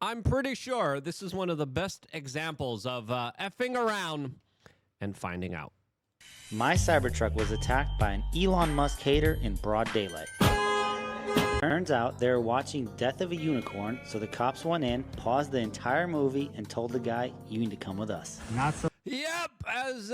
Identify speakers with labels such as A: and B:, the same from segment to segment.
A: I'm pretty sure this is one of the best examples of effing around and finding out.
B: My Cybertruck was attacked by an Elon Musk hater in broad daylight. Turns out they were watching Death of a Unicorn, so the cops went in, paused the entire movie, and told the guy, "You need to come with us."
A: Yep, as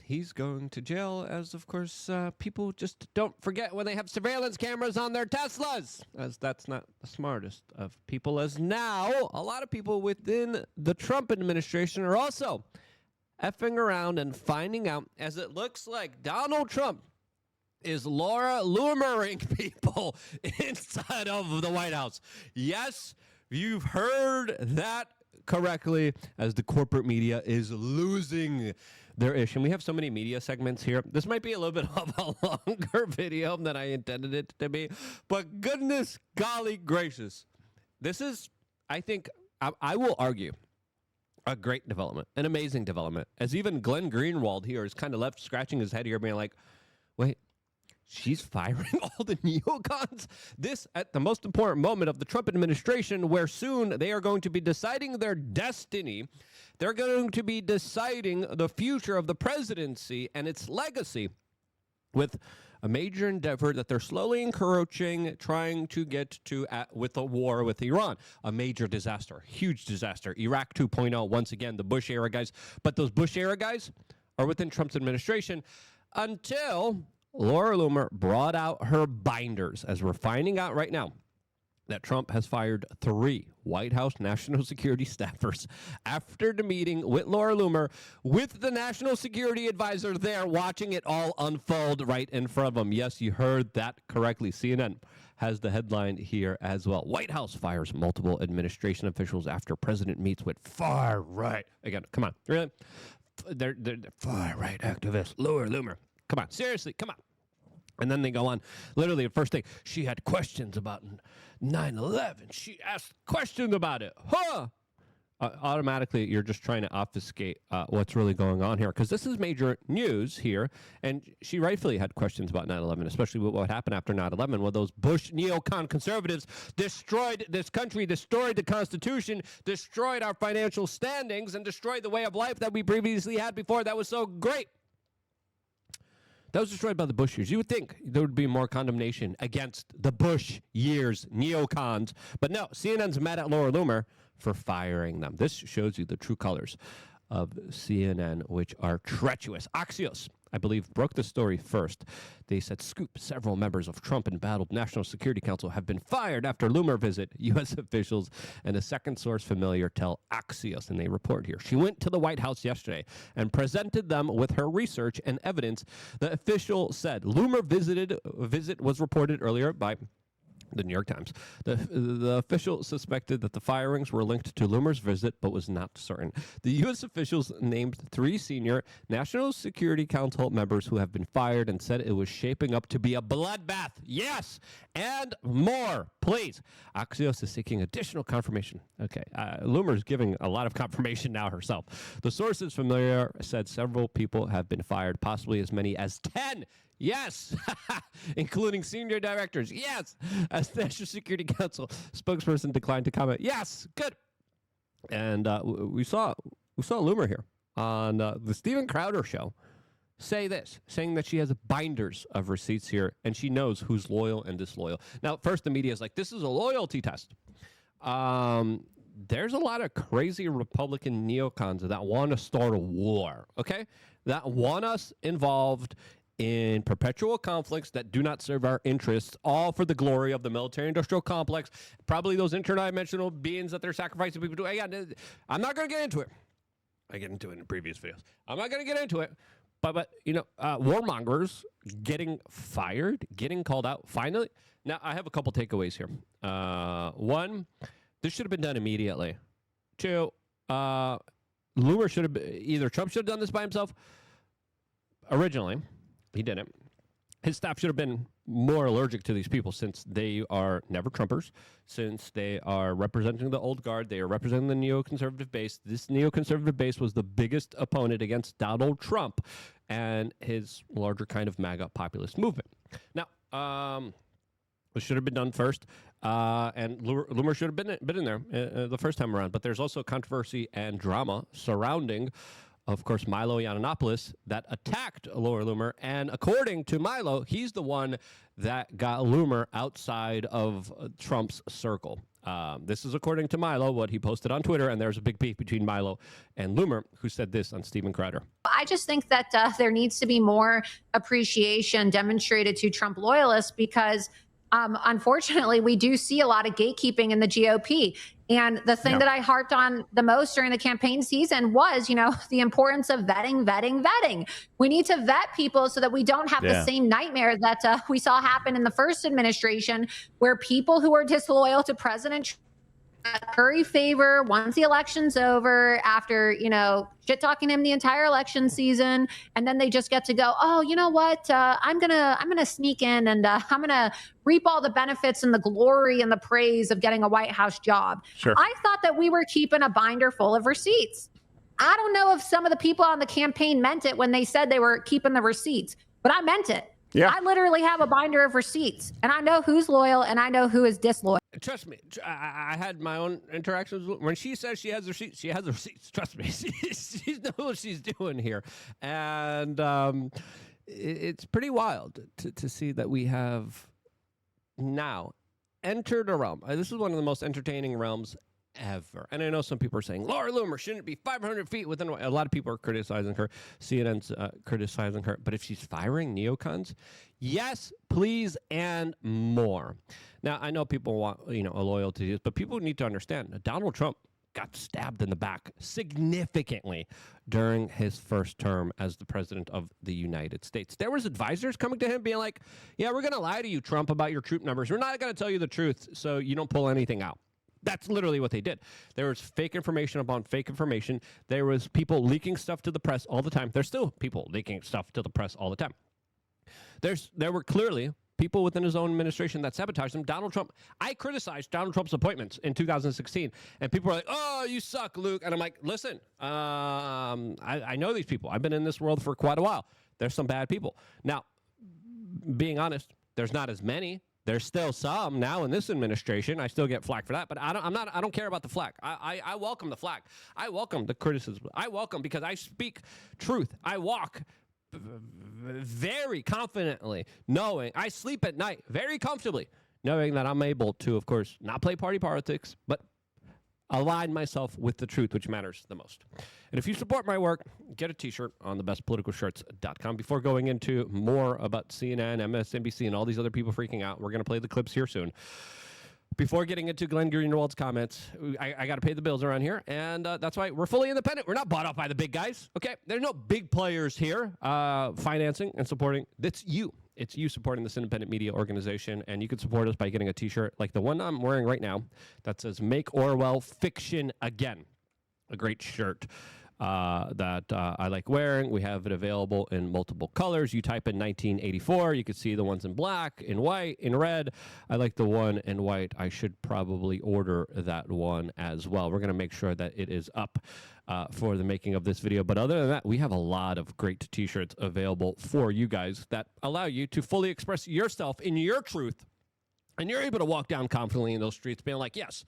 A: he's going to jail, as of course people just don't forget when they have surveillance cameras on their Teslas, as that's not the smartest of people, as now a lot of people within the Trump administration are also effing around and finding out, as it looks like Donald Trump is loomering people inside of the White House. Yes, you've heard that correctly, as the corporate media is losing their ish. And we have so many media segments here. This might be a little bit of a longer video than I intended it to be, but goodness golly gracious. This is, I think, I will argue, a great development, an amazing development, as even Glenn Greenwald here is kind of left scratching his head here being like, wait, she's firing all the neocons? This at the most important moment of the Trump administration, where soon they are going to be deciding their destiny. They're going to be deciding the future of the presidency and its legacy with a major endeavor that they're slowly encroaching, trying to get to with a war with Iran. A major disaster, huge disaster. Iraq 2.0, once again, the Bush era guys. But those Bush era guys are within Trump's administration until Laura Loomer brought out her binders, as we're finding out right now that Trump has fired 3 White House national security staffers after the meeting with Laura Loomer, with the national security advisor there watching it all unfold right in front of him. Yes, you heard that correctly. CNN has the headline here as well. White House fires multiple administration officials after president meets with far right. Again, come on. Really? They're far right activists. Loomer. Come on, seriously, come on. And then they go on, literally the first thing, she had questions about 9/11. She asked questions about it. Huh? Automatically, you're just trying to obfuscate what's really going on here, because this is major news here, and she rightfully had questions about 9/11, especially with what happened after 9/11, when those Bush neocon conservatives destroyed this country, destroyed the Constitution, destroyed our financial standings, and destroyed the way of life that we previously had before that was so great. That was destroyed by the Bush years. You would think there would be more condemnation against the Bush years neocons. But no, CNN's mad at Laura Loomer for firing them. This shows you the true colors of CNN, which are treacherous. Axios, I believe, broke the story first. They said, scoop, several members of Trump-embattled National Security Council have been fired after Loomer visit. U.S. officials and a second source familiar tell Axios, and they report here. She went to the White House yesterday and presented them with her research and evidence. The official said Loomer visit was reported earlier by the New York Times. The official suspected that the firings were linked to Loomer's visit, but was not certain. The U.S. officials named 3 senior National Security Council members who have been fired and said it was shaping up to be a bloodbath. Yes, and more, please. Axios is seeking additional confirmation. Okay, Loomer's giving a lot of confirmation now herself. The sources familiar said several people have been fired, possibly as many as 10. Yes, including senior directors. Yes, as the National Security Council spokesperson declined to comment. Yes, good. And we saw Loomer here on the Steven Crowder show say this, saying that she has binders of receipts here, and she knows who's loyal and disloyal. Now, first the media is like, this is a loyalty test. There's a lot of crazy Republican neocons that want to start a war, okay? That want us involved in perpetual conflicts that do not serve our interests, all for the glory of the military-industrial complex, probably those interdimensional beings that they're sacrificing people to. Again, I'm not going to get into it. I get into it in previous videos. I'm not going to get into it. But you know, warmongers getting fired, getting called out, finally. Now, I have a couple takeaways here. 1, this should have been done immediately. 2, Loomer should have, either Trump should have done this by himself originally. He didn't. His staff should have been more allergic to these people, since they are never Trumpers, since they are representing the old guard, they are representing the neoconservative base. This neoconservative base was the biggest opponent against Donald Trump and his larger kind of MAGA populist movement. Now, it should have been done first. And Loomer should have been in there the first time around. But there's also controversy and drama surrounding, of course, Milo Yiannopoulos that attacked Laura Loomer. And according to Milo, he's the one that got Loomer outside of Trump's circle. This is according to Milo, what he posted on Twitter, and there's a big beef between Milo and Loomer, who said this on Steven Crowder.
C: I just think that there needs to be more appreciation demonstrated to Trump loyalists because unfortunately, we do see a lot of gatekeeping in the GOP. And the thing that I harped on the most during the campaign season was, the importance of vetting. We need to vet people so that we don't have the same nightmare that we saw happen in the first administration, where people who were disloyal to President Trump curry favor once the election's over after, shit talking him the entire election season. And then they just get to go, oh, you know what? I'm going to sneak in and I'm going to reap all the benefits and the glory and the praise of getting a White House job.
D: Sure.
C: I thought that we were keeping a binder full of receipts. I don't know if some of the people on the campaign meant it when they said they were keeping the receipts, but I meant it.
D: Yeah.
C: I literally have a binder of receipts, and I know who's loyal and I know who is disloyal.
A: Trust me, I had my own interactions. When she says she has receipts, she has receipts. Trust me, she knows what she's doing here. And it's pretty wild to see that we have now entered a realm. This is one of the most entertaining realms ever. And I know some people are saying, Laura Loomer shouldn't be 500 feet within. A lot of people are criticizing her. CNN's criticizing her. But if she's firing neocons, yes, please, and more. Now, I know people want, a loyalty, but people need to understand that Donald Trump got stabbed in the back significantly during his first term as the president of the United States. There was advisors coming to him being like, yeah, we're going to lie to you, Trump, about your troop numbers. We're not going to tell you the truth so you don't pull anything out. That's literally what they did. There was fake information upon fake information. There was people leaking stuff to the press all the time. There's still people leaking stuff to the press all the time. There were clearly people within his own administration that sabotaged him. Donald Trump, I criticized Donald Trump's appointments in 2016, and people were like, oh, you suck, Luke. And I'm like, listen, I know these people. I've been in this world for quite a while. There's some bad people. Now, being honest, there's not as many. There's still some now in this administration. I still get flack for that, but I don't care about the flack. I welcome the flack. I welcome the criticism. I welcome because I speak truth. I walk very confidently, knowing I sleep at night very comfortably, knowing that I'm able to, of course, not play party politics, but align myself with the truth, which matters the most. And if you support my work, get a t-shirt on thebestpoliticalshirts.com. Before going into more about CNN, MSNBC, and all these other people freaking out, we're going to play the clips here soon. Before getting into Glenn Greenwald's comments, I got to pay the bills around here, and that's why we're fully independent. We're not bought up by the big guys, okay? There's no big players here financing and supporting. That's you. It's you supporting this independent media organization, and you can support us by getting a t-shirt like the one I'm wearing right now that says Make Orwell Fiction Again. A great shirt that I like wearing. We have it available in multiple colors. You type in 1984, you can see the ones in black, in white, in red. I like the one in white. I should probably order that one as well. We're going to make sure that it is up for the making of this video. But other than that, we have a lot of great t-shirts available for you guys that allow you to fully express yourself in your truth. And you're able to walk down confidently in those streets being like, yes,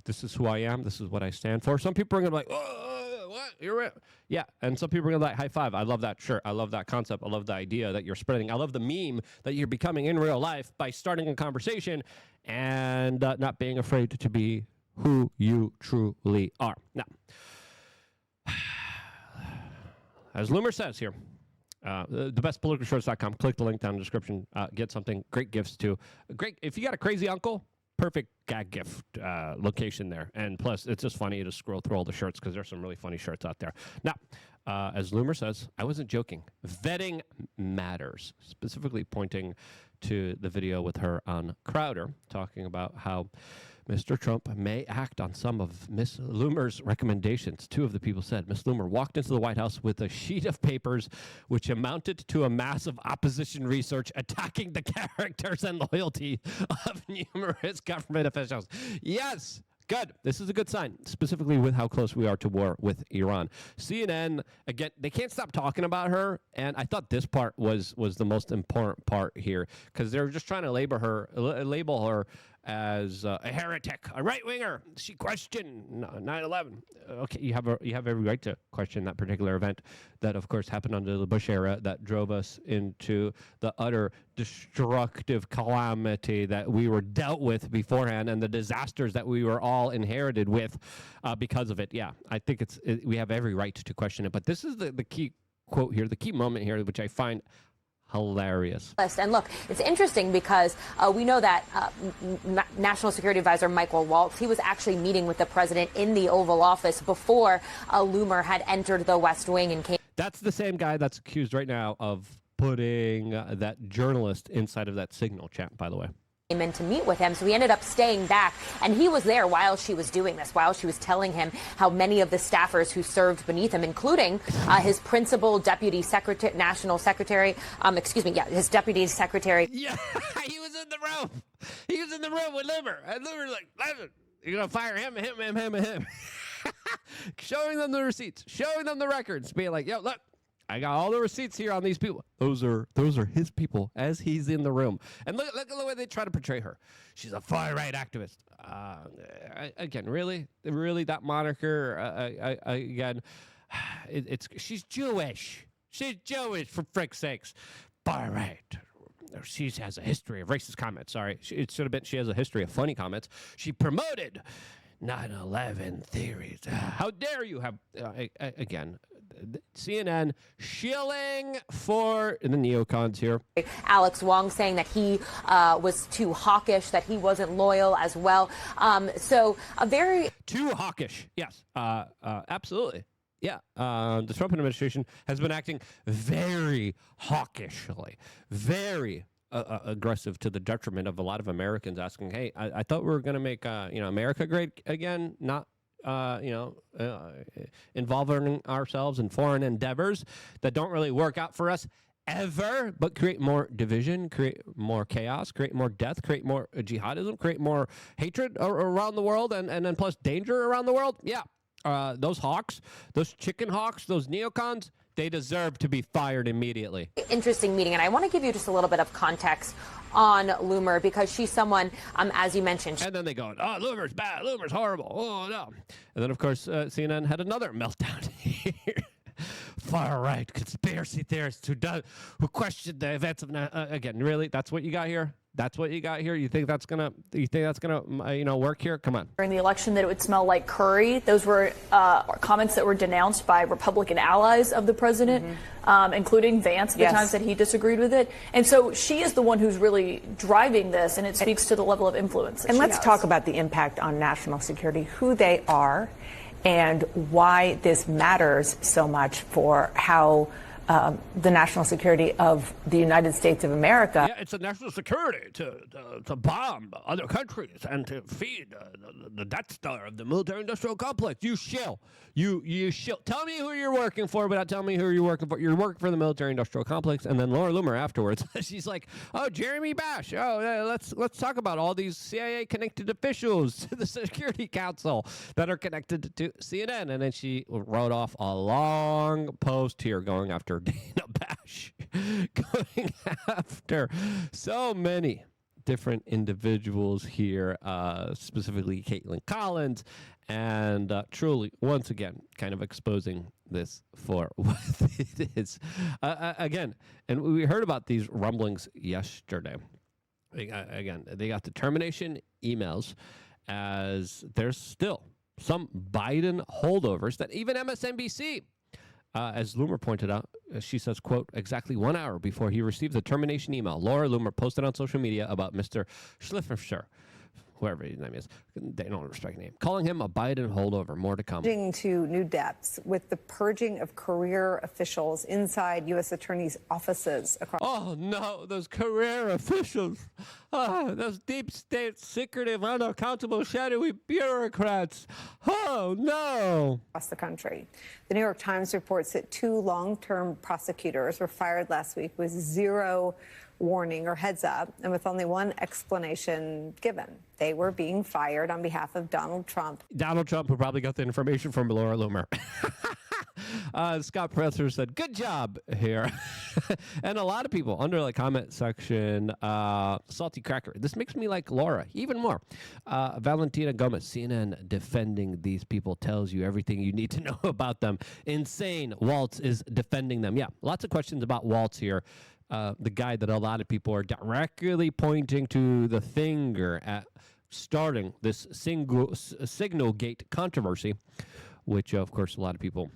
A: this is who I am. This is what I stand for. Some people are going to be like, oh, what? You're right. Yeah. And some people are going to be like, high five. I love that shirt. I love that concept. I love the idea that you're spreading. I love the meme that you're becoming in real life by starting a conversation and not being afraid to be who you truly are. Now, as Loomer says here, thebestpoliticalshirts.com. Click the link down in the description. Get something. Great gifts, too. Great. If you got a crazy uncle, perfect gag gift location there. And plus, it's just funny to scroll through all the shirts because there's some really funny shirts out there. Now, as Loomer says, I wasn't joking. Vetting matters. Specifically pointing to the video with her on Crowder, talking about how Mr. Trump may act on some of Miss Loomer's recommendations. Two of the people said Miss Loomer walked into the White House with a sheet of papers which amounted to a massive opposition research attacking the characters and loyalty of numerous government officials. Yes. Good. This is a good sign, specifically with how close we are to war with Iran. CNN, again, they can't stop talking about her, and I thought this part was the most important part here because they're just trying to label her as a heretic, a right-winger. She questioned 9/11. Okay, you have every right to question that particular event that, of course, happened under the Bush era that drove us into the utter destructive calamity that we were dealt with beforehand and the disasters that we were all inherited with because of it. Yeah, I think we have every right to question it. But this is the key quote here, the key moment here, which I find hilarious.
D: And look, it's interesting because we know that National Security Advisor Michael Waltz, he was actually meeting with the president in the Oval Office before Loomer had entered the West Wing and came.
A: That's the same guy that's accused right now of putting that journalist inside of that Signal chat, by the way.
D: Came in to meet with him, so he ended up staying back, and he was there while she was doing this, while she was telling him how many of the staffers who served beneath him, including his principal deputy secretary, national secretary, his deputy secretary.
A: Yeah, he was in the room. He was in the room with Loomer, and Loomer's like, listen, you're gonna fire him, and him. Showing them the receipts, showing them the records, being like, yo, look, I got all the receipts here on these people. Those are his people as he's in the room. And look at the way they try to portray her. She's a far-right activist. Again, really that moniker, again, she's Jewish. She's Jewish, for frick's sakes. Far-right. She has a history of racist comments. Sorry. It should have been she has a history of funny comments. She promoted 9/11 theories. How dare you have, again, CNN shilling for the neocons here.
D: Alex Wong saying that he was too hawkish, that he wasn't loyal as well. So a very...
A: Too hawkish, yes, absolutely. Yeah, the Trump administration has been acting very hawkishly, very aggressive to the detriment of a lot of Americans asking, hey, I thought we were going to make America great again, not involving ourselves in foreign endeavors that don't really work out for us ever, but create more division, create more chaos, create more death, create more jihadism, create more hatred around the world, and then plus danger around the world. Yeah, those hawks, those chicken hawks, those neocons, they deserve to be fired immediately.
D: Interesting meeting, and I want to give you just a little bit of context on Loomer because she's someone, as you mentioned.
A: And then they go, oh, Loomer's bad, Loomer's horrible, oh no. And then, of course, CNN had another meltdown here. Far-right conspiracy theorists who question the events of again. Really, that's what you got here. That's what you got here. You think that's gonna work here? Come on.
E: During the election, that it would smell like curry. Those were comments that were denounced by Republican allies of the president, including Vance at the times that he disagreed with it. And so she is the one who's really driving this, and it speaks to the level of influence.
F: And let's talk about the impact on national security, who they are, and why this matters so much for how the national security of the United States of America.
A: Yeah, it's a national security to bomb other countries and to feed the Death Star of the military-industrial complex. You shill. You shill. Tell me who you're working for, but not tell me who you're working for. You're working for the military-industrial complex, and then Laura Loomer afterwards, she's like, oh, Jeremy Bash. Oh, let's talk about all these CIA-connected officials to the Security Council that are connected to CNN. And then she wrote off a long post here going after Dana Bash, going after so many different individuals here, specifically Caitlin Collins, and truly, once again, kind of exposing this for what it is. Again, and we heard about these rumblings yesterday. Again, they got the termination emails as there's still some Biden holdovers that even MSNBC, as Loomer pointed out, she says, quote, exactly 1 hour before he received the termination email, Laura Loomer posted on social media about Mr. Schliffenscher, whoever his name is. They don't respect the name. Calling him a Biden holdover. More to come.
F: To new depths with the purging of career officials inside U.S. attorneys' offices across.
A: Oh, no, those career officials. Oh, those deep state, secretive, unaccountable, shadowy bureaucrats. Oh, no.
F: Across the country. The New York Times reports that 2 long-term prosecutors were fired last week with zero warning or heads up, and with only one explanation given. They were being fired on behalf of Donald Trump.
A: Donald Trump, who probably got the information from Laura Loomer. Scott Presser said, good job here. And a lot of people under the comment section, Salty Cracker. This makes me like Laura even more. Valentina Gomez, CNN defending these people tells you everything you need to know about them. Insane. Waltz is defending them. Yeah, lots of questions about Waltz here. The guy that a lot of people are directly pointing to the finger at starting this signal gate controversy, which, of course, a lot of people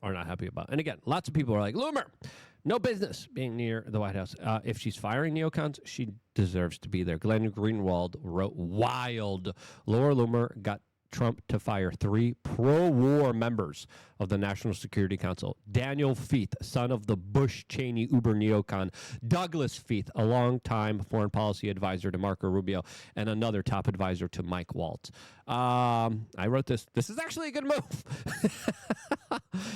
A: are not happy about. And again, lots of people are like, Loomer, no business being near the White House. If she's firing neocons, she deserves to be there. Glenn Greenwald wrote, wild. Laura Loomer got Trump to fire 3 pro-war members of the National Security Council. Daniel Feith, son of the Bush-Cheney Uber neocon. Douglas Feith, a longtime foreign policy advisor to Marco Rubio, and another top advisor to Mike Waltz. I wrote this. This is actually a good move.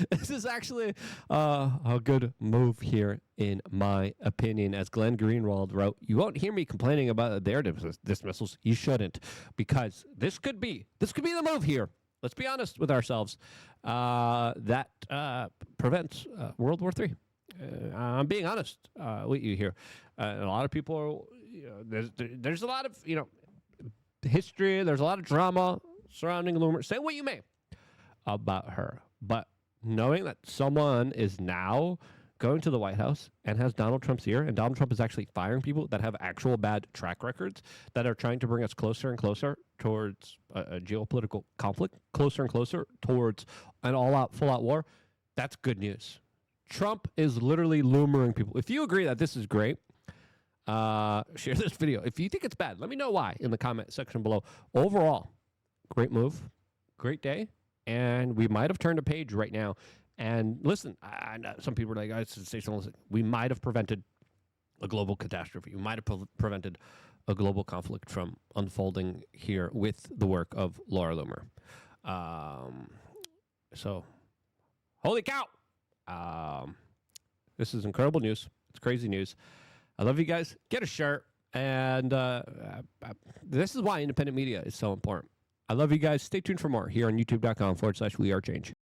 A: This is actually a good move here, in my opinion. As Glenn Greenwald wrote, you won't hear me complaining about their dismissals. You shouldn't, because this could be the move here. Let's be honest with ourselves. That prevents World War III. I'm being honest with you here. A lot of people are, there's a lot of, history. There's a lot of drama surrounding Loomer. Say what you may about her, but knowing that someone is now going to the White House and has Donald Trump's ear, and Donald Trump is actually firing people that have actual bad track records that are trying to bring us closer and closer towards a geopolitical conflict, closer and closer towards an all-out, full-out war, that's good news. Trump is literally Loomering people. If you agree that this is great, share this video. If you think it's bad, let me know why in the comment section below. Overall, great move, great day, and we might have turned a page right now. And listen, I know some people are like, it's sensational. We might have prevented a global catastrophe. We might have prevented a global conflict from unfolding here with the work of Laura Loomer. So, holy cow. This is incredible news. It's crazy news. I love you guys. Get a shirt. And this is why independent media is so important. I love you guys. Stay tuned for more here on youtube.com/wearechange.